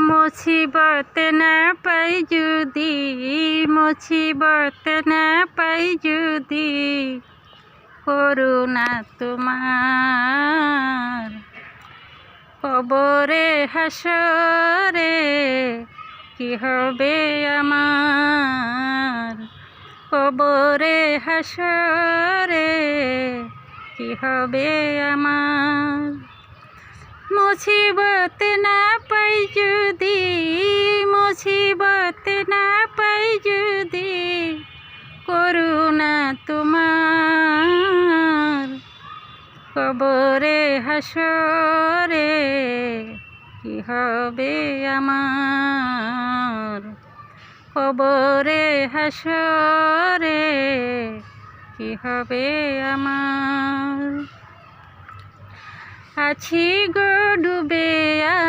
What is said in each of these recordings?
মুসিবত না পাই যদি, মুসিবত না পাই যদি, করুণা তোমার কবরে হাসরে কি হবে আমার, কবরে হাসরে কি হবে আমার। মুসিবত না পাই যদি, মুসিবত না পাই যদি, করুণা তোমার কবরে হাসরে কি হবে আমার, কবরে হাসরে কি হবে আমার। আছি গো ডুবে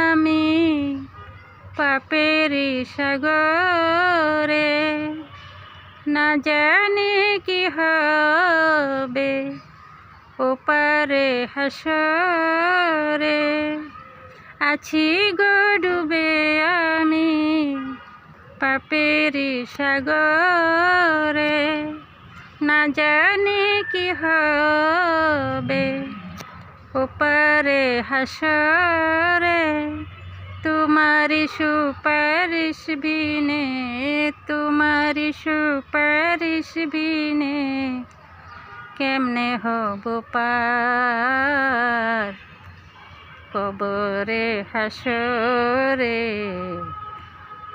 আমি পাপের সাগরে, না জানি কি হবে ওপারে হাসরে। আছি গো ডুবে আমি পাপের সাগরে, না জানি কি হবে ওপারে হাসরে। তোমারি সুপারিশ বিনে, তোমারি সুপারিশ বিনে কেমনে হব পার, কবরে হাসরে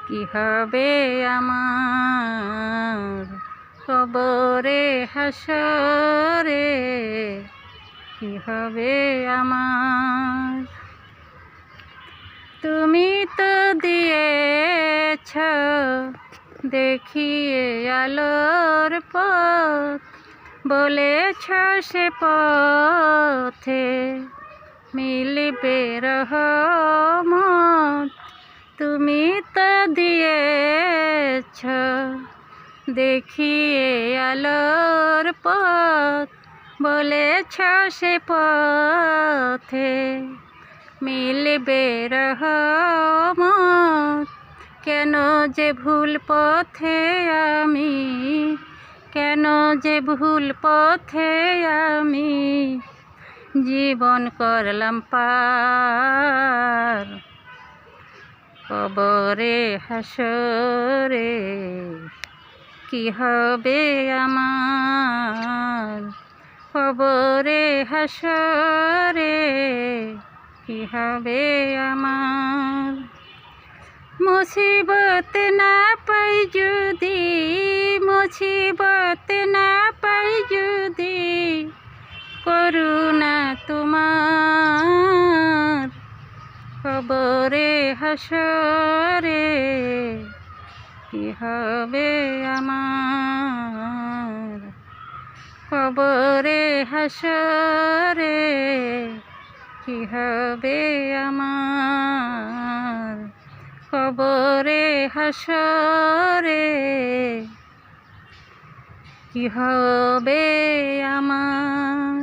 কি হবে আমার, কবরে হাসরে কি হবে আমার। তুমি তো দিয়েছ দেখিয়ে আলোর পথ, বলেছ সে পথে মিলবে রহমত। তুমি তো দিয়েছ দেখিয়ে আলোর পথ, বলেছ সে পথে মিলবে রহমত। কেন যে ভুল পথে আমি, কেন যে ভুল পথে আমি জীবন করলাম পার, কবরে হাসরে কি হবে আমার, কবরে হাসরে কি হবে আমার। মুসিবত না পাই যদি, মুসিবত না পাই যদি, করুণা তোমার কবরে হাসরে কি হবে আমার, কবরে হাসরে কি হবে আমার, কবরে হাসরে কি হবে আমার।